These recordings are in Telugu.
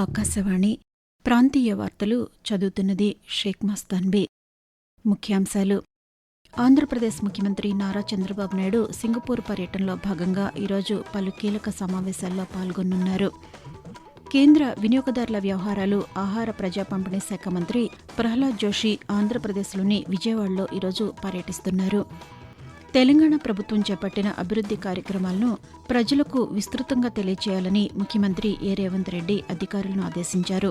ఆకాశవాణి ప్రాంతీయ వార్తలు చదువుతున్నది షేక్ మస్తాన్బీ. ముఖ్యాంశాలు. ఆంధ్రప్రదేశ్ ముఖ్యమంత్రి నారా చంద్రబాబు నాయుడు సింగపూర్ పర్యటనలో భాగంగా ఈరోజు పలు కీలక సమావేశాల్లో పాల్గొనున్నారు. కేంద్ర వినియోగదారుల వ్యవహారాలు, ఆహార ప్రజా పంపిణీ శాఖ మంత్రి ప్రహ్లాద్ జోషి ఆంధ్రప్రదేశ్లోని విజయవాడలో ఈరోజు పర్యటిస్తున్నారు. తెలంగాణ ప్రభుత్వం చేపట్టిన అభివృద్ది కార్యక్రమాలను ప్రజలకు విస్తృతంగా తెలియచేయాలని ముఖ్యమంత్రి రేవంత్ రెడ్డి అధికారులను ఆదేశించారు.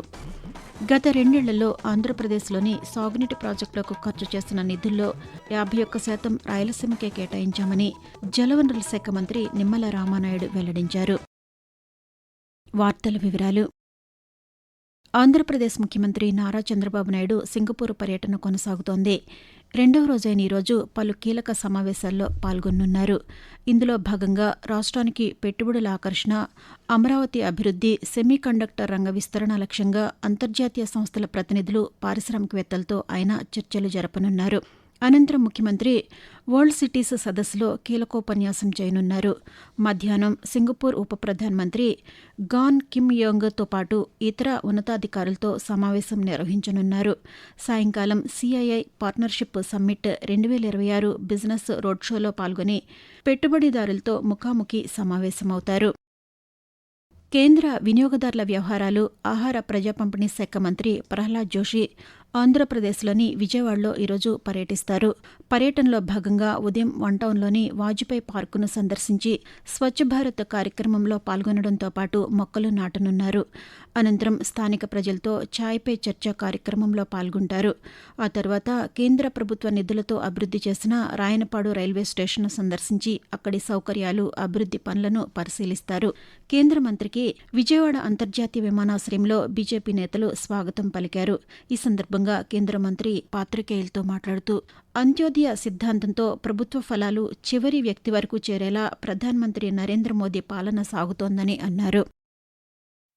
గత 2 ఏళ్లలో ఆంధ్రప్రదేశ్లోని సాగునీటి ప్రాజెక్టులకు ఖర్చు చేసిన నిధుల్లో 51% రాయలసీమకే కేటాయించామని జలవనరుల శాఖ మంత్రి నిమ్మల రామానాయుడు వెల్లడించారు. వార్తల వివరాలు. ఆంధ్రప్రదేశ్ ముఖ్యమంత్రి నారా చంద్రబాబు నాయుడు సింగపూర్ పర్యటన కొనసాగుతోంది. 2వ రోజైన ఈరోజు పలు కీలక సమావేశాల్లో పాల్గొనున్నారు. ఇందులో భాగంగా రాష్ట్రానికి పెట్టుబడుల ఆకర్షణ, అమరావతి అభివృద్ది, సెమీకండక్టర్ రంగ విస్తరణ లక్ష్యంగా అంతర్జాతీయ సంస్థల ప్రతినిధులు, పారిశ్రామికవేత్తలతో ఆయన చర్చలు జరపనున్నారు. అనంతరం ముఖ్యమంత్రి వరల్డ్ సిటీస్ సదస్సులో కీలకోపన్యాసం చేయనున్నారు. మధ్యాహ్నం సింగపూర్ ఉప ప్రధానమంత్రి గాన్ కిమ్ యోంగ్తో పాటు ఇతర ఉన్నతాధికారులతో సమావేశం నిర్వహించనున్నారు. సాయంకాలం CII partnership summit 2026 business road షోలో పాల్గొని పెట్టుబడిదారులతో ముఖాముఖి సమావేశమవుతారు. కేంద్ర వినియోగదారుల వ్యవహారాలు, ఆహార ప్రజా పంపిణీ శాఖ మంత్రి ప్రహ్లాద్ జోషి ఆంధ్రప్రదేశ్లోని విజయవాడలో ఈరోజు పర్యటిస్తారు. పర్యటనలో భాగంగా ఉదయం వన్టౌన్లోని వాజ్పేయి పార్కును సందర్శించి స్వచ్ఛ భారత్ కార్యక్రమంలో పాల్గొనడంతో పాటు మొక్కలు నాటనున్నారు. అనంతరం స్థానిక ప్రజలతో ఛాయ్ పే చర్చ కార్యక్రమంలో పాల్గొంటారు. ఆ తర్వాత కేంద్ర ప్రభుత్వ నిధులతో అభివృద్ది చేసిన రాయనపాడు రైల్వే స్టేషన్ను సందర్శించి అక్కడి సౌకర్యాలు, అభివృద్ది పనులను పరిశీలిస్తారు. కేంద్ర మంత్రికి విజయవాడ అంతర్జాతీయ విమానాశ్రయంలో బీజేపీ నేతలు స్వాగతం పలికారు. ఈ సందర్భంగా కేంద్ర మంత్రి పాత్రికేయులతో మాట్లాడుతూ అంత్యోదయ సిద్ధాంతంతో ప్రభుత్వ ఫలాలు చివరి వ్యక్తి వరకు చేరేలా ప్రధానమంత్రి నరేంద్ర మోదీ పాలన సాగుతోందని అన్నారు.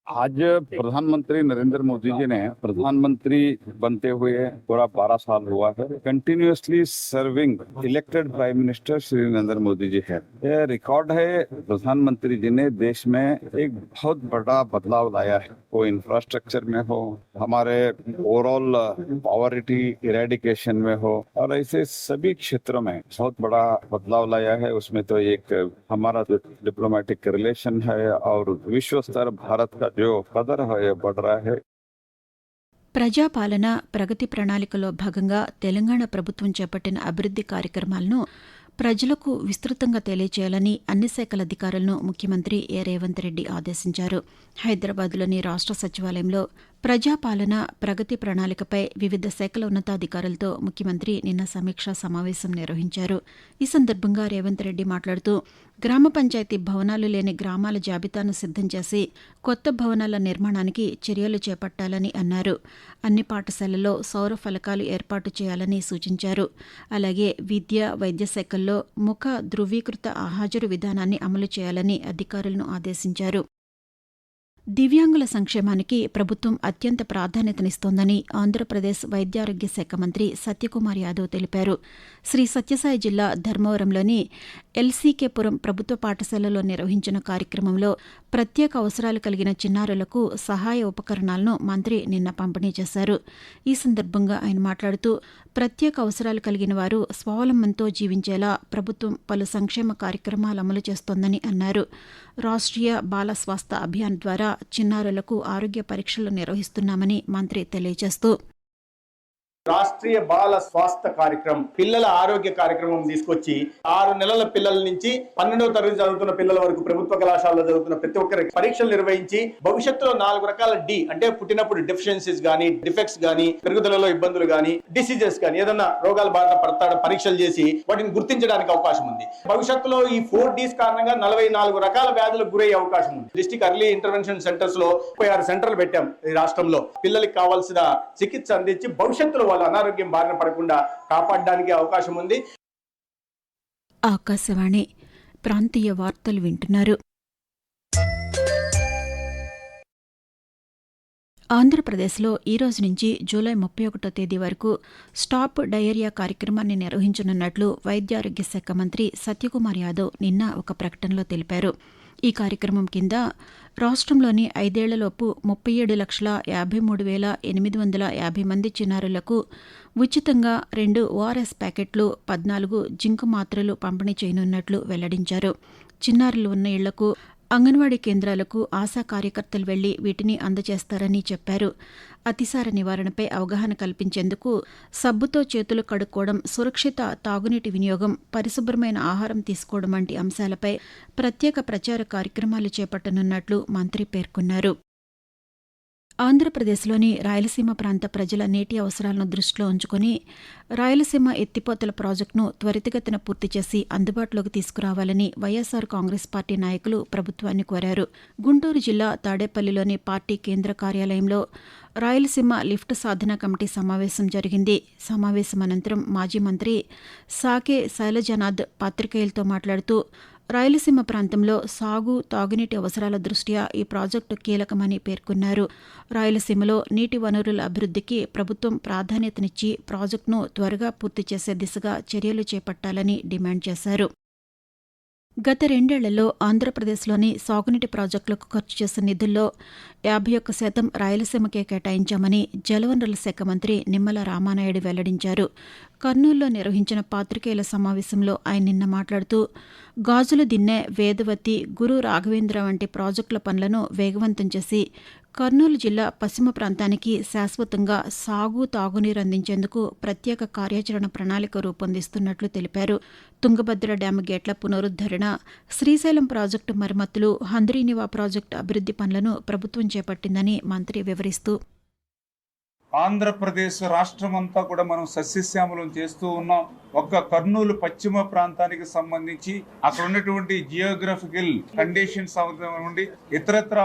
आज प्रधानमंत्री नरेंद्र मोदी जी ने प्रधानमंत्री बनते हुए पूरा 12 साल हुआ है. Continuously serving elected prime minister Shri Narendra Modi ji है. यह रिकॉर्ड है. प्रधानमंत्री जी ने देश में एक बहुत बड़ा बदलाव लाया है. वो इंफ्रास्ट्रक्चर में हो, हमारे ओवरऑल पॉवर्टी इरेडिकेशन में हो, और ऐसे सभी क्षेत्रों में बहुत बड़ा बदलाव लाया है. उसमें तो एक हमारा जो डिप्लोमेटिक रिलेशन है और विश्व स्तर भारत का जो कदर है ये बढ़ रहा है. ప్రజాపాలన ప్రగతి ప్రణాళికలో భాగంగా తెలంగాణ ప్రభుత్వం చేపట్టిన అభివృద్ది కార్యక్రమాలను ప్రజలకు విస్తృతంగా తెలియచేయాలని అన్ని శాఖల అధికారులను ముఖ్యమంత్రి రేవంత్ రెడ్డి ఆదేశించారు. హైదరాబాద్లోని రాష్ట్ర సచివాలయంలో ప్రజాపాలన ప్రగతి ప్రణాళికపై వివిధ శాఖల ఉన్నతాధికారులతో ముఖ్యమంత్రి నిన్న సమీక్షా సమావేశం నిర్వహించారు. ఈ సందర్భంగా రేవంత్ రెడ్డి మాట్లాడుతూ గ్రామ పంచాయతీ భవనాలు లేని గ్రామాల జాబితాను సిద్దం చేసి కొత్త భవనాల నిర్మాణానికి చర్యలు చేపట్టాలని అన్నారు. అన్ని పాఠశాలల్లో సౌర ఫలకాలు ఏర్పాటు చేయాలని సూచించారు. అలాగే విద్య, వైద్య శాఖల్లో ముఖ ధృవీకృత హాజరు విధానాన్ని అమలు చేయాలని అధికారులను ఆదేశించారు. దివ్యాంగుల సంక్షేమానికి ప్రభుత్వం అత్యంత ప్రాధాన్యతనిస్తోందని ఆంధ్రప్రదేశ్ వైద్యారోగ్య శాఖ మంత్రి సత్యకుమార్ యాదవ్ తెలిపారు. శ్రీ సత్యసాయి జిల్లా ధర్మవరంలోని ఎల్సీకేపురం ప్రభుత్వ పాఠశాలలో నిర్వహించిన కార్యక్రమంలో ప్రత్యేక అవసరాలు కలిగిన చిన్నారులకు సహాయ ఉపకరణాలను మంత్రి నిన్న పంపిణీ చేశారు. ఈ సందర్భంగా ఆయన మాట్లాడుతూ ప్రత్యేక అవసరాలు కలిగిన వారు స్వావలంబనతో జీవించేలా ప్రభుత్వం పలు సంక్షేమ కార్యక్రమాలు అమలు చేస్తోందని అన్నారు. రాష్ట్రీయ బాల స్వాస్థ్య అభియాన్ ద్వారా చిన్నారులకు ఆరోగ్య పరీక్షలు నిర్వహిస్తున్నామని మంత్రి తెలియజేస్తూ రాష్ట్రీయ బాల స్వాస్థ్య కార్యక్రమం, పిల్లల ఆరోగ్య కార్యక్రమం తీసుకొచ్చి 6 నెలల పిల్లల నుంచి 12వ తరగతి చదువుతున్న పిల్లల వరకు ప్రభుత్వ కళాశాలలో చదువుతున్న ప్రతి ఒక్కరికి పరీక్షలు నిర్వహించి భవిష్యత్తులో 4 రకాల డి అంటే పుట్టినప్పుడు డెఫిషియన్సీస్ గానీ, డిఫెక్ట్స్ గానీ, పెరుగుదలలో ఇబ్బందులు గానీ, డిసీజెస్ గానీ, ఏదన్నా రోగాల బారిన పడతాడో పరీక్షలు చేసి వాటిని గుర్తించడానికి అవకాశం ఉంది. భవిష్యత్తులో ఈ 4Ds కారణంగా 44 రకాల వ్యాధులకు గురయ్యే అవకాశం ఉంది. డిస్ట్రిక్ట్ ఎర్లీ ఇంటర్వెన్షన్ సెంటర్స్ లో 36 సెంటర్లు పెట్టాం ఈ రాష్ట్రంలో. పిల్లలకి కావాల్సిన చికిత్స అందించి భవిష్యత్తులో వాళ్ళ అనారోగ్యం బారిన పడకుండా కాపాడడానికి అవకాశం ఉంది. ఆకాశవాణి ప్రాంతీయ వార్తలు వింటున్నారు. ఆంధ్రప్రదేశ్లో ఈ రోజు నుంచి జూలై 31వ తేదీ వరకు స్టాప్ డయేరియా కార్యక్రమాన్ని నిర్వహించనున్నట్లు వైద్యారోగ్య శాఖ మంత్రి సత్యకుమార్ యాదవ్ నిన్న ఒక ప్రకటనలో తెలిపారు. ఈ కార్యక్రమం కింద రాష్ట్రంలోని 5 ఏళ్లలోపు 37,53,850 మంది చిన్నారులకు ఉచితంగా 2 ఓఆర్ఎస్ ప్యాకెట్లు, 14 జింక్ మాత్రలు పంపిణీ చేయనున్నట్లు వెల్లడించారు. చిన్నారులు ఉన్న ఇళ్లకు, అంగన్వాడీ కేంద్రాలకు ఆశా కార్యకర్తలు వెళ్లి వీటిని అందజేస్తారని చెప్పారు. అతిసార నివారణపై అవగాహన కల్పించేందుకు సబ్బుతో చేతులు కడుక్కోవడం, సురక్షిత తాగునీటి వినియోగం, పరిశుభ్రమైన ఆహారం తీసుకోవడం వంటి అంశాలపై ప్రత్యేక ప్రచార కార్యక్రమాలు చేపట్టనున్నట్లు మంత్రి పేర్కొన్నారు. ఆంధ్రప్రదేశ్లోని రాయలసీమ ప్రాంత ప్రజల నీటి అవసరాలను దృష్టిలో ఉంచుకుని రాయలసీమ ఎత్తిపోతల ప్రాజెక్టును త్వరితగతిన పూర్తి చేసి అందుబాటులోకి తీసుకురావాలని వైఎస్సార్ కాంగ్రెస్ పార్టీ నాయకులు ప్రభుత్వాన్ని కోరారు. గుంటూరు జిల్లా తాడేపల్లిలోని పార్టీ కేంద్ర కార్యాలయంలో రాయలసీమ లిఫ్ట్ సాధన కమిటీ సమావేశం జరిగింది. సమావేశం అనంతరం మాజీ మంత్రి సాకే శైలజనాథ్ పాత్రికేయులతో మాట్లాడుతూ రాయలసీమ ప్రాంతంలో సాగు, తాగునీటి అవసరాల దృష్ట్యా ఈ ప్రాజెక్టు కీలకమని పేర్కొన్నారు. రాయలసీమలో నీటి వనరుల అభివృద్ధికి ప్రభుత్వం ప్రాధాన్యతనిచ్చి ప్రాజెక్టును త్వరగా పూర్తి చేసే దిశగా చర్యలు చేపట్టాలని డిమాండ్ చేశారు. గత 2 ఏళ్లలో ఆంధ్రప్రదేశ్లోని సాగునీటి ప్రాజెక్టులకు ఖర్చు చేసిన నిధుల్లో 51% రాయలసీమకే కేటాయించామని జలవనరుల శాఖ మంత్రి నిమ్మల రామానాయుడు వెల్లడించారు. కర్నూలులో నిర్వహించిన పాత్రికేయుల సమావేశంలో ఆయన నిన్న మాట్లాడుతూ గాజుల దిన్నె, వేదవతి, గురు రాఘవేంద్ర వంటి ప్రాజెక్టుల పనులను వేగవంతం చేసి కర్నూలు జిల్లా పశ్చిమ ప్రాంతానికి శాశ్వతంగా సాగు, తాగునీరు అందించేందుకు ప్రత్యేక కార్యాచరణ ప్రణాళిక రూపొందిస్తున్నట్లు తెలిపారు. తుంగభద్ర డ్యాము గేట్ల పునరుద్ధరణ, శ్రీశైలం ప్రాజెక్టు మరమ్మతులు, హంద్రీనివా ప్రాజెక్టు అభివృద్ధి పనులను ప్రభుత్వం చేపట్టిందని మంత్రి వివరిస్తూ ఆంధ్రప్రదేశ్ రాష్ట్రమంతా కూడా మనం సస్యశ్యామలం చేస్తూ ఉన్నాం. ఒక్క కర్నూలు పశ్చిమ ప్రాంతానికి సంబంధించి అక్కడ ఉన్నటువంటి జియోగ్రఫికల్ కండిషన్స్ నుండి ఇతరత్ర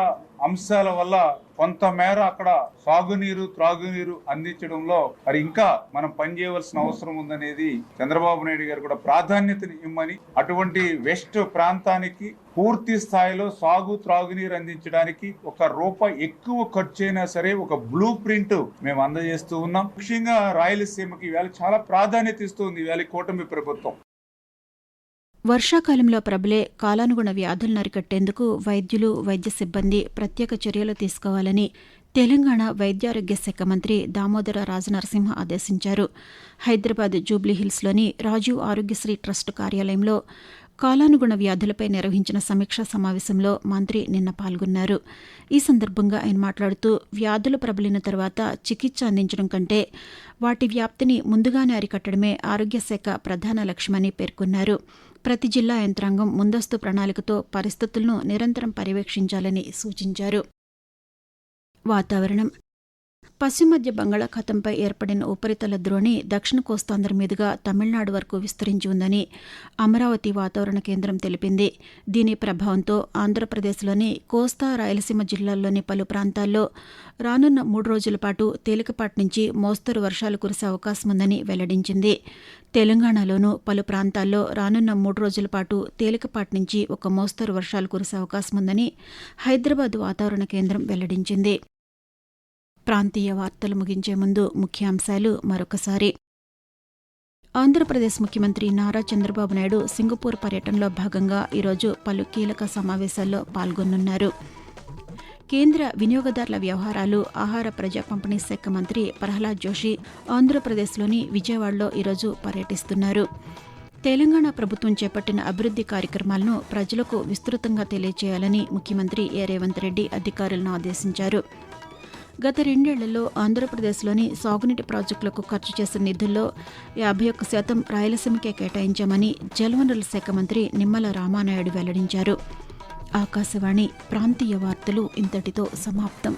అంశాల వల్ల కొంతమేర అక్కడ సాగునీరు, త్రాగునీరు అందించడంలో మరి ఇంకా మనం పనిచేయవలసిన అవసరం ఉందనేది చంద్రబాబు నాయుడు గారు కూడా ప్రాధాన్యతని ఇమ్మని, అటువంటి వెస్ట్ ప్రాంతానికి పూర్తి స్థాయిలో సాగు, త్రాగునీరు అందించడానికి ₹1 ఎక్కువ ఖర్చు అయినా సరే ఒక బ్లూ ప్రింట్ మేము అందజేస్తూ ఉన్నాం. ముఖ్యంగా రాయలసీమకి ఇవాళ చాలా ప్రాధాన్యత ఇస్తుంది ఇవాళ కూటమి ప్రభుత్వం. వర్షాకాలంలో ప్రబలే కాలానుగుణ వ్యాధులను అరికట్టేందుకు వైద్యులు, వైద్య సిబ్బంది ప్రత్యేక చర్యలు తీసుకోవాలని తెలంగాణ వైద్యారోగ్య శాఖ మంత్రి దామోదర రాజనరసింహ ఆదేశించారు. హైదరాబాద్ జూబ్లీహిల్స్లోని రాజీవ్ ఆరోగ్యశ్రీ ట్రస్ట్ కార్యాలయంలో కాలానుగుణ వ్యాధులపై నిర్వహించిన సమీక్షా సమావేశంలో మంత్రి నిన్న పాల్గొన్నారు. ఈ సందర్భంగా ఆయన మాట్లాడుతూ వ్యాధులు ప్రబలిన తర్వాత చికిత్స అందించడం కంటే వాటి వ్యాప్తిని ముందుగానే అరికట్టడమే ఆరోగ్య శాఖ ప్రధాన లక్ష్యమని పేర్కొన్నారు. ప్రతి జిల్లా యంత్రాంగం ముందస్తు ప్రణాళికతో పరిస్థితులను నిరంతరం పర్యవేక్షించాలని సూచించారు. వాతావరణం. పశ్చిమ మధ్య బంగాళాఖాతంపై ఏర్పడిన ఉపరితల ద్రోణి దక్షిణ కోస్తాంధ్ర మీదుగా తమిళనాడు వరకు విస్తరించి ఉందని అమరావతి వాతావరణ కేంద్రం తెలిపింది. దీని ప్రభావంతో ఆంధ్రప్రదేశ్లోని కోస్తా, రాయలసీమ జిల్లాల్లోని పలు ప్రాంతాల్లో రానున్న 3 రోజుల పాటు తేలికపాటి నుంచి మోస్తరు వర్షాలు కురిసే అవకాశం ఉందని వెల్లడించింది. తెలంగాణలోనూ పలు ప్రాంతాల్లో రానున్న 3 రోజుల పాటు తేలికపాటి నుంచి ఒక మోస్తరు వర్షాలు కురిసే అవకాశం ఉందని హైదరాబాద్ వాతావరణ కేంద్రం వెల్లడించింది. ప్రాంతీయ వార్తలు ముగించే ముందు ముఖ్యాంశాలు మరొకసారి. ఆంధ్రప్రదేశ్ ముఖ్యమంత్రి నారా చంద్రబాబు నాయుడు సింగపూర్ పర్యటనలో భాగంగా ఈరోజు పలు కీలక సమావేశాల్లో పాల్గొనున్నారు. కేంద్ర వినియోగదారుల వ్యవహారాలు, ఆహార ప్రజా పంపిణీ శాఖ మంత్రి ప్రహ్లాద్ జోషి ఆంధ్రప్రదేశ్లోని విజయవాడలో ఈరోజు పర్యటిస్తున్నారు. తెలంగాణ ప్రభుత్వం చేపట్టిన అభివృద్ధి కార్యక్రమాలను ప్రజలకు విస్తృతంగా తెలియజేయాలని ముఖ్యమంత్రి రేవంత్ రెడ్డి అధికారులను ఆదేశించారు. గత 2 ఏళ్లలో ఆంధ్రప్రదేశ్లోని సాగునీటి ప్రాజెక్టులకు ఖర్చు చేసిన నిధుల్లో 51% రాయలసీమకే కేటాయించామని జలవనరుల శాఖ మంత్రి నిమ్మల రామానాయుడు వెల్లడించారు. ఆకాశవాణి ప్రాంతీయ వార్తలు ఇంతటితో సమాప్తం.